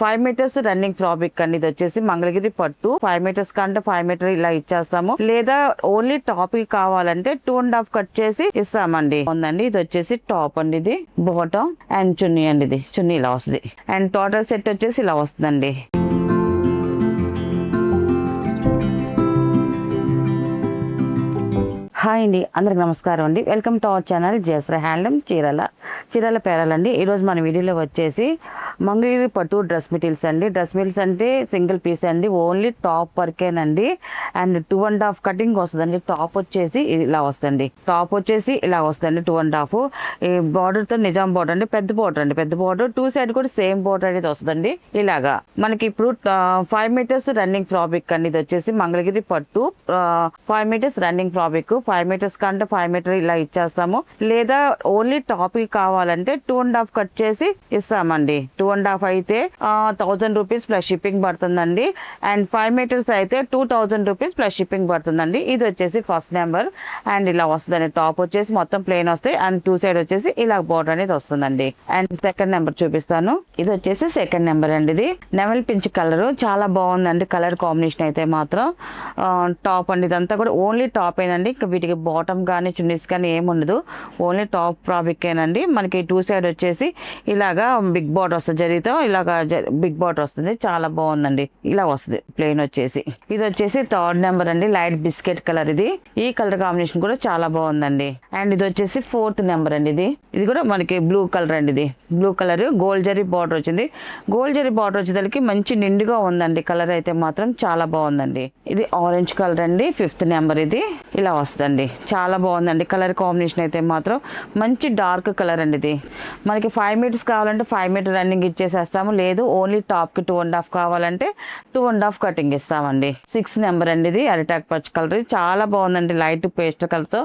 5 metres running fabric అండి. ఇది వచ్చేసి మంగళగిరి పట్టు 5 మీటర్స్ కంటే 5 మీటర్ ఇలా ఇచ్చేస్తాము. లేదా ఓన్లీ టాప్ కావాలంటే 2.5 కట్ చేసి ఇస్తామండి. ఉందండి. ఇది వచ్చేసి టాప్ అండి. ఇది బాటమ్ అండ్ చున్నీ అండి. ఇది చున్నీ ఇలా వస్తుంది అండ్ టోటల్ సెట్ వచ్చేసి ఇలా వస్తుందండి. హాయ్ అండి, అందరికి నమస్కారం అండి. Welcome to our channel Jayasri handloom Chirala పేరాలండి. ఈరోజు మన వీడియోలో వచ్చేసి మంగళగిరి పట్టు డ్రెస్ మెటీరియల్స్ అండి. డ్రెస్ మెటీరియల్స్ అంటే సింగిల్ పీస్ అండి, ఓన్లీ టాప్ వర్కేనండి. అండ్ 2.5 కటింగ్ వస్తుందండి. టాప్ వచ్చేసి ఇలా వస్తుంది, టాప్ వచ్చేసి ఇలా వస్తుందండి 2.5. ఈ బార్డర్తో నిజాం బార్డర్ అండి, పెద్ద బార్డర్ అండి, పెద్ద బార్డర్ 2 సైడ్ కూడా సేమ్ బార్డర్ అనేది వస్తుందండి. ఇలాగా మనకి ఇప్పుడు 5 మీటర్స్ రన్నింగ్ ఫ్రాబ్రిక్ అండి. ఇది వచ్చేసి మంగళగిరి పట్టు 5 మీటర్స్ రన్నింగ్ ఫ్రాబ్రిక్ 5 మీటర్స్ కంటే 5 మీటర్ ఇలా ఇచ్చేస్తాము. లేదా ఓన్లీ టాప్ కావాలంటే 2.5 కట్ చేసి ఇస్తామండి. 2.5 అయితే 1000 రూపీస్ ప్లస్ షిప్పింగ్ పడుతుందండి. అండ్ 5 మీటర్స్ అయితే 2000 రూపీస్ ప్లస్ షిప్పింగ్ పడుతుందండి. ఇది వచ్చేసి ఫస్ట్ నెంబర్ అండ్ ఇలా వస్తుందండి. టాప్ వచ్చేసి మొత్తం ప్లెయిన్ వస్తాయి అండ్ 2 సైడ్ వచ్చేసి ఇలా బోర్డర్ అనేది వస్తుందండి. అండ్ సెకండ్ నెంబర్ చూపిస్తాను. ఇది వచ్చేసి సెకండ్ నెంబర్ అండి. ఇది నెమల్ పించ్ కలర్ చాలా బాగుందండి. కలర్ కాంబినేషన్ అయితే మాత్రం టాప్ అండి. ఇదంతా కూడా ఓన్లీ టాప్ ఏనండి. వీటికి బాటమ్ కానీ చున్నీస్ కానీ ఏముండదు, ఓన్లీ టాప్ ఫ్రాబ్రికేనండి. మనకి 2 సైడ్ వచ్చేసి ఇలాగా బిగ్ బార్డర్ వస్తుంది, జరిగితే ఇలాగా బిగ్ బార్డర్ వస్తుంది. చాలా బాగుందండి. ఇలా వస్తుంది ప్లెయిన్ వచ్చేసి. ఇది వచ్చేసి థర్డ్ నెంబర్ అండి, లైట్ బిస్కెట్ కలర్. ఈ కలర్ కాంబినేషన్ కూడా చాలా బాగుందండి. అండ్ ఇది వచ్చేసి ఫోర్త్ నెంబర్ అండి. ఇది కూడా మనకి బ్లూ కలర్ అండి. ఇది blue colour gold zari border వచ్చింది. గోల్డ్ జరీ బార్డర్ వచ్చేసరికి మంచి నిండుగా ఉందండి. కలర్ అయితే మాత్రం చాలా బాగుందండి. ఇది ఆరెంజ్ కలర్ అండి, ఫిఫ్త్ నెంబర్. ఇది ఇలా వస్తుందండి, చాలా బాగుందండి. కలర్ కాంబినేషన్ అయితే మాత్రం మంచి డార్క్ కలర్ అండి. ఇది మనకి 5 మీటర్స్ కావాలంటే 5 మీటర్ రన్నింగ్ ఇచ్చేసేస్తాము. లేదు ఓన్లీ టాప్ కి 2.5 కావాలంటే 2.5 కటింగ్ ఇస్తామండి. 6 నెంబర్ అండి. ఇది అరిటాక్ పచ్చ కలర్. ఇది చాలా బాగుందండి. లైట్ పేస్ట్ కలర్ తో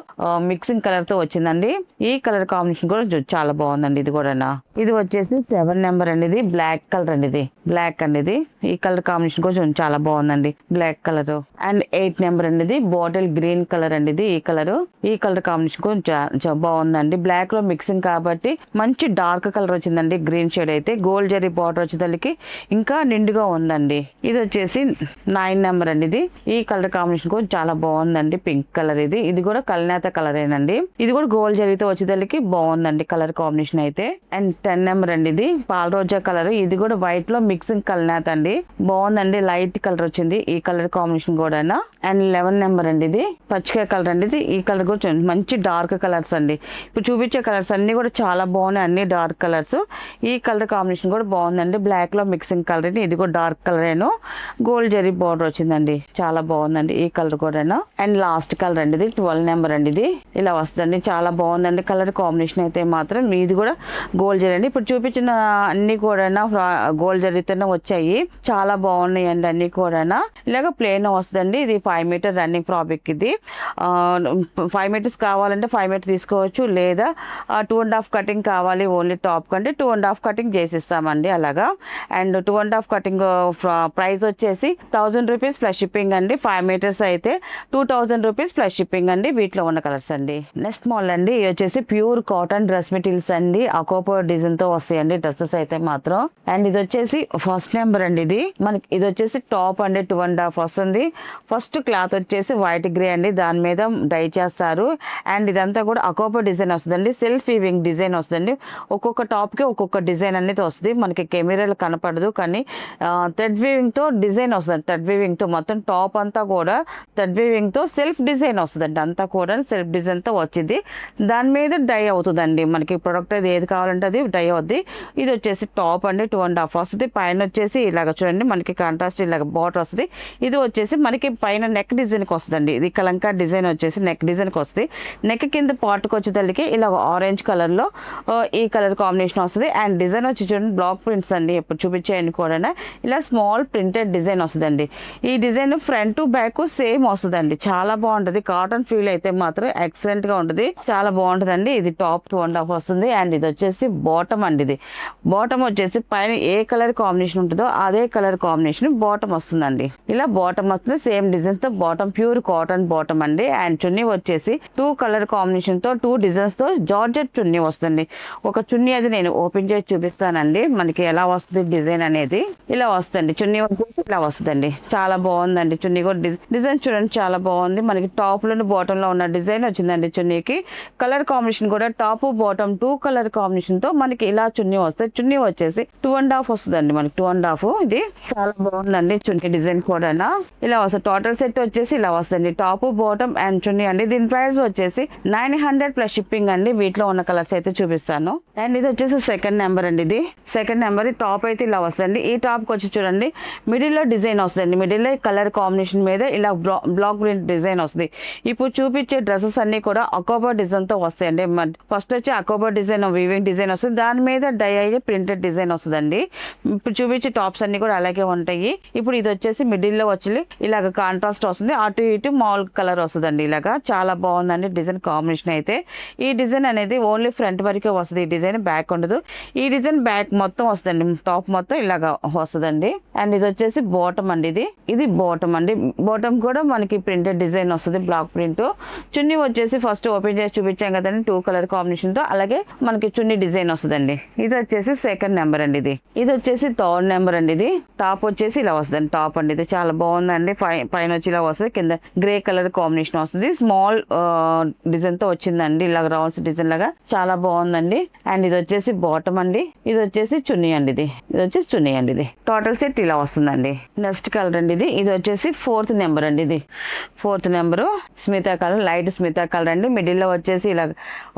మిక్సింగ్ కలర్ తో వచ్చిందండి. ఈ కలర్ కాంబినేషన్ కూడా చాలా బాగుందండి. ఇది కూడా ఇది వచ్చేసి 7 నెంబర్ అండి. ఇది బ్లాక్ కలర్ అండి. ఇది బ్లాక్ అండి. ఇది ఈ కలర్ కాంబినేషన్ కూడా చాలా బాగుందండి, బ్లాక్ కలర్. అండ్ 8 నెంబర్ అండి. ఇది బాటిల్ గ్రీన్ కలర్ అండి. ఇది ఈ కలర్ కాంబినేషన్ కొంచెం బాగుందండి. బ్లాక్ లో మిక్సింగ్ కాబట్టి మంచి డార్క్ కలర్ వచ్చిందండి. గ్రీన్ షేడ్ అయితే గోల్డ్ జరీ బార్డర్ వచ్చేసరికి ఇంకా నిండుగా ఉందండి. ఇది వచ్చేసి 9 నెంబర్ అండి. ఈ కలర్ కాంబినేషన్ కూడా చాలా బాగుందండి, పింక్ కలర్. ఇది కూడా కల్నేత కలర్ ఏనండి. ఇది కూడా గోల్డ్ జరీతో వచ్చేసరికి బాగుందండి కలర్ కాంబినేషన్ అయితే. అండ్ 10 నెంబర్ అండి. ఇది పాల రోజా కలర్. ఇది కూడా వైట్ లో మిక్సింగ్ కల్నేత అండి, బాగుందండి. లైట్ కలర్ వచ్చింది ఈ కలర్ కాంబినేషన్ కూడా. అండ్ 11 నెంబర్ అండి. ఇది పచ్చికాయ కలర్ అండి. ఈ కలర్ కూడా మంచి డార్క్ కలర్స్ అండి. ఇప్పుడు చూపించే కలర్స్ అన్ని కూడా చాలా బాగున్నాయి, అన్ని డార్క్ కలర్స్. ఈ కలర్ కాంబినేషన్ కూడా బాగుందండి. బ్లాక్ లో మిక్సింగ్ కలర్. ఇది కూడా డార్క్ కలర్ ఏనో గోల్డ్ జరీ బార్డర్ వచ్చిందండి. చాలా బాగుందండి ఈ కలర్ కూడా. అండ్ లాస్ట్ కలర్ అండి. ఇది 12 నెంబర్ అండి. ఇది ఇలా వస్తుందండి, చాలా బాగుందండి కలర్ కాంబినేషన్ అయితే మాత్రం. ఇది కూడా గోల్డ్ జరీ అండి. ఇప్పుడు చూపించిన అన్ని కూడా గోల్డ్ జరీతోనే వచ్చాయి, చాలా బాగున్నాయి అండి అన్ని కూడా. ఇలాగ ప్లేన్ వస్తుందండి. ఇది 5 మీటర్ రన్నింగ్ ఫ్రాబ్రిక్. ఇది 5 మీటర్స్ కావాలంటే 5 మీటర్ తీసుకోవచ్చు. లేదా 2.5 కటింగ్ కావాలి ఓన్లీ టాప్ కంటే 2.5 కటింగ్ చేసిస్తామండి అలాగా. అండ్ 2.5 కటింగ్ ప్రైస్ వచ్చేసి 1000 రూపీస్ ప్లస్ షిప్పింగ్ అండి. 5 మీటర్స్ అయితే 2000 రూపీస్ ప్లస్ షిప్పింగ్ అండి. వీటిలో ఉన్న కలర్స్ అండి. నెక్స్ట్ మోడల్ అండి. ఇది వచ్చేసి ప్యూర్ కాటన్ డ్రెస్ మెటీరియల్స్ అండి. అకోపో డిజైన్ తో వస్తాయండి డ్రెస్సెస్ అయితే మాత్రం. అండ్ ఇది వచ్చేసి ఫస్ట్ నెంబర్ అండి. ఇది వచ్చేసి టాప్ అండి 2.5 వస్తుంది. ఫస్ట్ క్లాత్ వచ్చేసి వైట్ గ్రే అండి, దాని మీద డై చేస్తారు. అండ్ ఇదంతా కూడా అకోపో డిజైన్ వస్తుందండి. సెల్ఫ్ వీవింగ్ డిజైన్ వస్తుందండి. ఒక్కొక్క టాప్ కి ఒక్కొక్క డిజైన్ అనేది వస్తుంది. మనకి కెమెరాలో కనపడదు కానీ థ్రెడ్ వీవింగ్ తో డిజైన్ వస్తుంది. థ్రెడ్ వీవింగ్ తో మొత్తం టాప్ అంతా కూడా థ్రెడ్ వీవింగ్ తో సెల్ఫ్ డిజైన్ వస్తుందండి. అంతా కూడా సెల్ఫ్ డిజైన్ తో వచ్చింది. దాని మీద డై అవుతుందండి. మనకి ప్రొడక్ట్ అది ఏది కావాలంటే అది డై అవుద్ది. ఇది వచ్చేసి టాప్ అండి 2.5 వస్తుంది. పైన వచ్చేసి ఇలాగ చూడండి మనకి కాంట్రాస్ట్ ఇలాగ బార్డర్ వస్తుంది. ఇది వచ్చేసి మనకి పైన నెక్ డిజైన్ కి వస్తుందండి. ఇది కలంకా డిజైన్ వచ్చేసి నెక్ డిజైన్ కి వస్తుంది. నెక్ కింద పార్ట్కి వచ్చేసరికి ఇలా ఆరెంజ్ కలర్ లో ఈ కలర్ కాంబినేషన్ వస్తుంది. అండ్ డిజైన్ వచ్చి చూడండి బ్లాక్ ప్రింట్స్ అండి. ఎప్పుడు చూపించేయండి కూడా ఇలా స్మాల్ ప్రింటెడ్ డిజైన్ వస్తుందండి. ఈ design front to back same వస్తుందండి. చాలా బాగుంటది. కాటన్ ఫీల్ అయితే మాత్రం ఎక్సలెంట్ గా ఉంటుంది, చాలా బాగుంటదండి. ఇది టాప్ 2.5 వస్తుంది. అండ్ ఇది వచ్చేసి బాటమ్ అండి. ఇది బాటమ్ వచ్చేసి పైన ఏ కలర్ కాంబినేషన్ ఉంటుందో అదే కలర్ కాంబినేషన్ బాటమ్ వస్తుందండి. ఇలా బాటమ్ వస్తుంది. సేమ్ డిజైన్ తో బాటమ్ ప్యూర్ కాటన్ బాటమ్ అండి. అండ్ చున్నీ వచ్చేసి 2 కలర్ కాంబినేషన్ తో 2 డిజైన్స్ తో జార్జెట్ చున్నీ వస్తుంది. ఒక చున్నీ అది నేను ఓపెన్ చేసి చూపిస్తానండి మనకి ఎలా వస్తుంది డిజైన్ అనేది. ఇలా వస్తుంది చున్నీ వచ్చేసి ఇలా వస్తుందండి. చాలా బాగుందండి చున్నీ కూడా డిజైన్ చూడండి చాలా బాగుంది. మనకి టాప్ లోని బాటమ్ లో ఉన్న డిజైన్ వచ్చిందండి చున్నీకి. కలర్ కాంబినేషన్ కూడా టాప్ బాటమ్ 2 కలర్ కాంబినేషన్ తో మనకి ఇలా చున్నీ వస్తుంది. చున్నీ వచ్చేసి 2.5 వస్తుందండి మనకి 2.5. ఇది చాలా బాగుందండి చున్నీ డిజైన్ కూడా ఇలా వస్తుంది. టోటల్ సెట్ వచ్చేసి ఇలా వస్తుంది టాప్ బాటమ్ అండ్ చున్నీ అండి. దీని ప్రైస్ వచ్చేసి 900 ప్లస్ షిప్పింగ్ అండి. వీటిలో ఉన్న కలర్స్ అయితే చూపిస్తాను. అండ్ ఇది వచ్చేసి సెకండ్ నెంబర్ అండి. ఇది సెకండ్ నెంబర్ టాప్ అయితే ఇలా వస్తుంది. ఈ టాప్ కి వచ్చి చూడండి మిడిల్ లో డిజైన్ వస్తుంది. మిడిల్ లో కలర్ కాంబినేషన్ మీద ఇలా బ్లాక్ ప్రింట్ డిజైన్ వస్తుంది. ఇప్పుడు చూపించే డ్రెస్సెస్ అన్ని కూడా అకోబా డిజైన్ తో వస్తాయండి. ఫస్ట్ వచ్చి అకోబా డిజైన్ వీవింగ్ డిజైన్ వస్తుంది. దాని మీద డై అయ్యే ప్రింటెడ్ డిజైన్ వస్తుందండి. ఇప్పుడు చూపించే టాప్స్ అన్ని కూడా అలాగే ఉంటాయి. ఇప్పుడు ఇది వచ్చేసి మిడిల్ లో వచ్చి ఇలాగ కాంట్రాస్ట్ వస్తుంది. అటు ఇటు మామూలు కలర్ వస్తుందండి. ఇలాగా చాలా బాగుందండి డిజైన్ కాంబినేషన్ అయితే. ఈ డిజైన్ అనేది ఓన్లీ ఫ్రంట్ వరకే వస్తుంది. ఈ డిజైన్ బ్యాక్ ఉండదు. ఈ డిజైన్ బ్యాక్ మొత్తం వస్తుందండి. టాప్ మొత్తం ఇలాగా వస్తుందండి. అండ్ ఇది వచ్చేసి బాటమ్ అండి. ఇది బాటమ్ అండి. బాటమ్ కూడా మనకి ప్రింటెడ్ డిజైన్ వస్తుంది బ్లాక్ ప్రింట్. చున్నీ వచ్చేసి ఫస్ట్ ఓపెన్ చేసి చూపించాం కదండి 2 కలర్ కాంబినేషన్ తో. అలాగే మనకి చున్నీ డిజైన్ వస్తుందండి. ఇది వచ్చేసి సెకండ్ నెంబర్ అండి. ఇది వచ్చేసి థర్డ్ నెంబర్ అండి. ఇది టాప్ వచ్చేసి ఇలా వస్తుంది. టాప్ అండి ఇది చాలా బాగుందండి. పైన వచ్చి ఇలా వస్తుంది. కింద గ్రే కలర్ కాంబినేషన్ వస్తుంది. స్మాల్ డిజైన్ తో వచ్చిందండి. ఇలా రౌండ్స్ డిజైన్ లాగా చాలా బాగుందండి. అండ్ ఇది వచ్చేసి బాటమ్ అండి. ఇది వచ్చేసి చున్నీ అండి. ఇది వచ్చేసి చున్నీ అండి. ఇది టోటల్ సెట్ ఇలా వస్తుందండి. నెక్స్ట్ కలర్ అండి. ఇది వచ్చేసి ఫోర్త్ నెంబర్ అండి. ఇది fourth number Smita colour, light Smita colour అండి. మిడిల్ లో వచ్చేసి ఇలా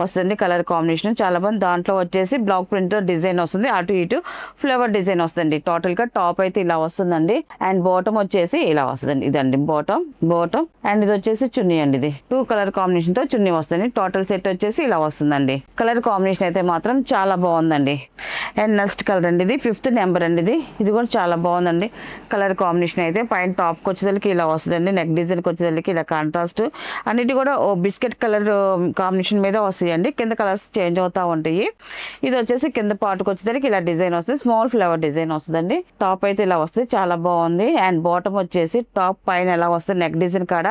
వస్తుంది కలర్ కాంబినేషన్ చాలా బాగుంది. దాంట్లో వచ్చేసి బ్లాక్ ప్రింట్ డిజైన్ వస్తుంది. అటు ఇటు ఫ్లవర్ డిజైన్ వస్తుంది. టోటల్ గా టాప్ అయితే ఇలా వస్తుందండి. అండ్ బాటమ్ వచ్చేసి ఇలా వస్తుందండి. ఇదండి బాటమ్. అండ్ ఇది వచ్చేసి చున్నీ అండి. ఇది 2 కలర్ కాంబినేషన్ తో చున్నీ వస్తుంది. టోటల్ సెట్ వచ్చేసి ఇలా వస్తుందండి. కలర్ కాంబినేషన్ అయితే మాత్రం చాలా బాగుందండి. అండ్ నెక్స్ట్ కలర్ అండి. ఇది ఫిఫ్త్ నెంబర్ అండి. ఇది కూడా చాలా బాగుందండి. కలర్ కాంబినేషన్ అయితే పైన టాప్ కి వచ్చేసరికి ఇలా వస్తుందండి. నెక్ డిజైన్ కి వచ్చేసరికి ఇలా కాంట్రాస్ట్ అన్నిటి కూడా ఓ బిస్కెట్ కలర్ కాంబినేషన్ మీద వస్తాయండి. కింద కలర్స్ చేంజ్ అవుతా ఉంటాయి. ఇది వచ్చేసి కింద పాటుకు వచ్చేసరికి ఇలా డిజైన్ వస్తుంది. స్మాల్ ఫ్లవర్ డిజైన్ వస్తుందండి. టాప్ అయితే ఇలా వస్తుంది. చాలా బాగుంది. అండ్ బాటమ్ వచ్చేసి టాప్ పైన ఎలా వస్తుంది నెక్ డిజైన్ కాడ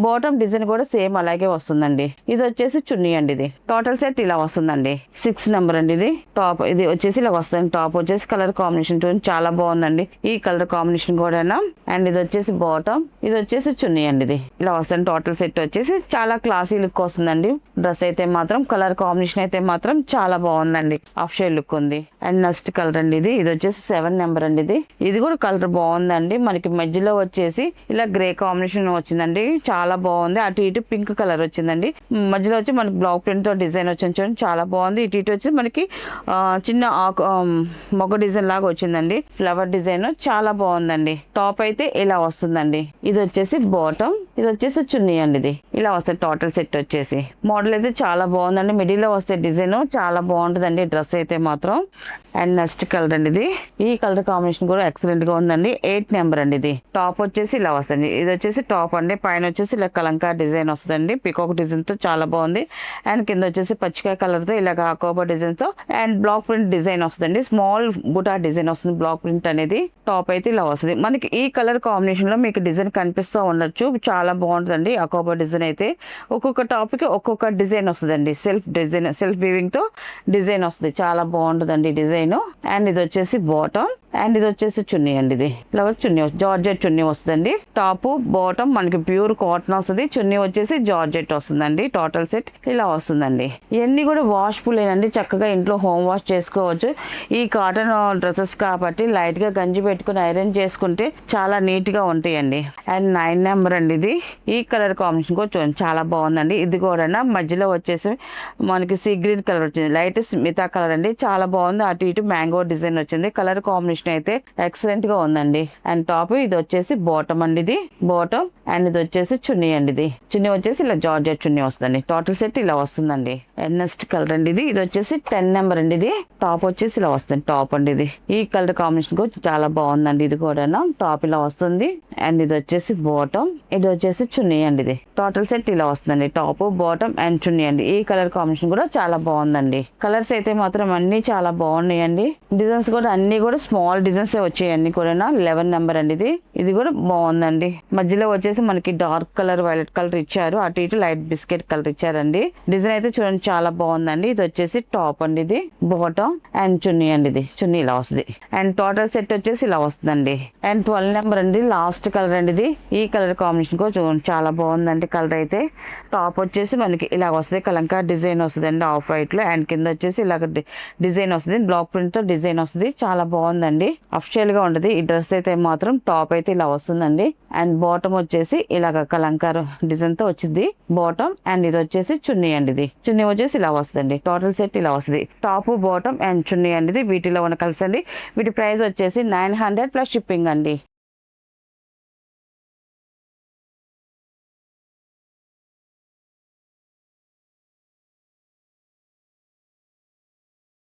బాటమ్ డిజైన్ కూడా సేమ్ అలాగే వస్తుందండి. ఇది వచ్చేసి చున్నీ అండి. ఇది టోటల్ సెట్ ఇలా వస్తుందండి. 6 నెంబర్ అండి. ఇది టాప్ ఇది వచ్చేసి ఇలా వస్తుంది. టాప్ వచ్చేసి కలర్ కాంబినేషన్ చాలా బాగుందండి. ఈ కలర్ కాంబినేషన్ కూడా. అండ్ ఇది వచ్చేసి బాటమ్, ఇది వచ్చేసి చున్నీ అండి. ఇది ఇలా వస్తుంది. టోటల్ సెట్ వచ్చేసి చాలా క్లాసీ లుక్ వస్తుందండి. డ్రెస్ అయితే మాత్రం కలర్ కాంబినేషన్ అయితే మాత్రం చాలా బాగుందండి. హాఫ్ షేడ్ లుక్ ఉంది. అండ్ నెక్స్ట్ కలర్ అండి. ఇది వచ్చేసి 7 నెంబర్ అండి. ఇది కూడా కలర్ బాగుందండి. మనకి మధ్యలో వచ్చేసి ఇలా గ్రే కాంబినేషన్ వచ్చిందండి. చాలా బాగుంది. అటు ఇటు పింక్ కలర్ వచ్చిందండి. మధ్యలో వచ్చి మనకి బ్లాక్ ప్రింట్ తో డిజైన్ వచ్చింది చూడండి చాలా బాగుంది. ఇటు ఇటు వచ్చి మనకి చిన్న మొగ్గ డిజైన్ లాగా వచ్చిందండి. ఫ్లవర్ డిజైన్ చాలా బాగుందండి. టాప్ అయితే ఇలా వస్తుందండి. ఇది వచ్చేసి బాటమ్, ఇది వచ్చేసి చున్నీ అండి. ఇది ఇలా వస్తుంది. టోటల్ సెట్ వచ్చేసి మోడల్ అయితే చాలా బాగుందండి. మిడిల్ లో వస్తే డిజైన్ చాలా బాగుంటుందండి డ్రెస్ అయితే మాత్రం. అండ్ నెక్స్ట్ కలర్ అండి. ఈ కలర్ కాంబినేషన్ కూడా ఎక్సలెంట్ గా ఉందండి. 8 నెంబర్ అండి. ఇది టాప్ వచ్చేసి ఇలా వస్తుంది. ఇది వచ్చేసి టాప్ అండి. పైన వచ్చేసి ఇలా కలంకా డిజైన్ వస్తుందండి. పికాక్ డిజైన్ తో చాలా బాగుంది. అండ్ కింద వచ్చేసి పచ్చికాయ కలర్ తో ఇలా కోబా డిజైన్ తో అండ్ బ్లాక్ ప్రింట్ డిజైన్ వస్తుందండి. స్మాల్ బుటా డిజైన్ వస్తుంది. బ్లాక్ ప్రింట్ అనేది టాప్ అయితే ఇలా వస్తుంది. మనకి ఈ కలర్ కాంబినేషన్ లో మీకు డిజైన్ కనిపిస్తూ ఉండొచ్చు. చాలా బాగుంటుందండి. అకోబా డిజైన్ అయితే ఒక్కొక్క టాప్ కి ఒక్కొక్క డిజైన్ వస్తుందండి. సెల్ఫ్ వీవింగ్ తో డిజైన్ వస్తుంది. చాలా బాగుంటుందండి డిజైన్. అండ్ ఇది వచ్చేసి బాటమ్, అండ్ ఇది వచ్చేసి చున్నీ అండి. ఇది ఇలా చున్నీ జార్జెట్ చున్నీ వస్తుందండి. టాప్ బాటమ్ మనకి ప్యూర్ కాటన్ వస్తుంది. చున్నీ వచ్చేసి జార్జెట్ వస్తుందండి. టోటల్ సెట్ ఇలా వస్తుందండి. ఇవన్నీ కూడా వాష్ఫుల్ ఏనండి. చక్కగా ఇంట్లో హోమ్ వాష్ చేసుకోవచ్చు. ఈ కాటన్ డ్రెస్సెస్ కాబట్టి లైట్ గా గంజి పెట్టుకుని ఐరన్ చేసుకుంటే చాలా నీట్ గా ఉంటాయండి. అండ్ 9 నెంబర్ అండి. ఇది ఈ కలర్ కాంబినేషన్ కూడా చూడండి చాలా బాగుందండి. ఇది కూడా మధ్యలో వచ్చేసి మనకి సీ గ్రీన్ కలర్ వచ్చింది. లైట్ మిగతా కలర్ అండి. చాలా బాగుంది. అటు ఇటు మ్యాంగో డిజైన్ వచ్చింది. కలర్ కాంబినేషన్ అయితే ఎక్సలెంట్ గా ఉందండి. అండ్ టాప్ ఇది వచ్చేసి బాటమ్ అండి. ఇది బాటమ్ అండ్ ఇది వచ్చేసి చున్నీ అండి. ఇది చున్నీ వచ్చేసి ఇలా జార్జెట్ చున్నీ వస్తుందండి. టోటల్ సెట్ ఇలా వస్తుందండి. అండ్ నెక్స్ట్ కలర్ అండి ఇది వచ్చేసి 10 నెంబర్ అండి. ఇది టాప్ వచ్చేసి ఇలా వస్తుంది. టాప్ అండి ఇది ఈ కలర్ కాంబినేషన్ కూడా చాలా బాగుందండి. ఇది కూడా టాప్ ఇలా వస్తుంది. అండ్ ఇది వచ్చేసి బాటమ్, ఇది వచ్చేసి చున్నీ అండి. ఇది టోటల్ సెట్ ఇలా వస్తుందండి. టాప్, బాటమ్ అండ్ చున్నీ అండి. ఈ కలర్ కాంబినేషన్ కూడా చాలా బాగుందండి. కలర్స్ అయితే మాత్రం అన్ని చాలా బాగున్నాయండి. డిజైన్స్ కూడా అన్ని కూడా స్మాల్ డిజైన్స్ వచ్చాయండి కూడా. 11 నెంబర్ అండి. ఇది కూడా బాగుందండి. మధ్యలో వచ్చేసి మనకి డార్క్ కలర్ వైలెట్ కలర్ ఇచ్చారు. అటు ఇటు లైట్ బిస్కెట్ కలర్ ఇచ్చారండి. డిజైన్ అయితే చూడండి చాలా బాగుందండి. ఇది వచ్చేసి టాప్ అండి. ఇది బాటమ్ అండ్ చున్నీ అండి. ఇది చున్నీ ఇలా వస్తుంది. అండ్ టోటల్ సెట్ వచ్చేసి ఇలా వస్తుందండి. అండ్ 12 నెంబర్ అండి. లాస్ట్ కలర్ అండి. ఇది ఈ కలర్ కాంబినేషన్ కూడా చూడండి చాలా బాగుందండి. కలర్ అయితే టాప్ వచ్చేసి మనకి ఇలా వస్తుంది. కలంకా డిజైన్ వస్తుంది అండి ఆఫ్ వైట్ లో. అండ్ కింద వచ్చేసి ఇలాగ డిజైన్ వస్తుంది. బ్లాక్ ప్రింట్ తో డిజైన్ వస్తుంది. చాలా బాగుందండి. అఫిషియల్ గా ఉండదు. ఈ డ్రెస్ అయితే మాత్రం టాప్ అయితే ఇలా వస్తుందండి. అండ్ బాటమ్ వచ్చేసి ఇలాగ కలంకారు డిజైన్ తో వచ్చింది బాటమ్. అండ్ ఇది వచ్చేసి చున్నీ అండి. ఇది చున్నీ వచ్చేసి ఇలా వస్తుందండి. టోటల్ సెట్ ఇలా వస్తుంది. టాప్, బాటమ్ అండ్ చున్నీ అండి. వీటిలో ఉన్న కలర్స్ అండి. వీటి ప్రైస్ వచ్చేసి 900 ప్లస్ షిప్పింగ్ అండి.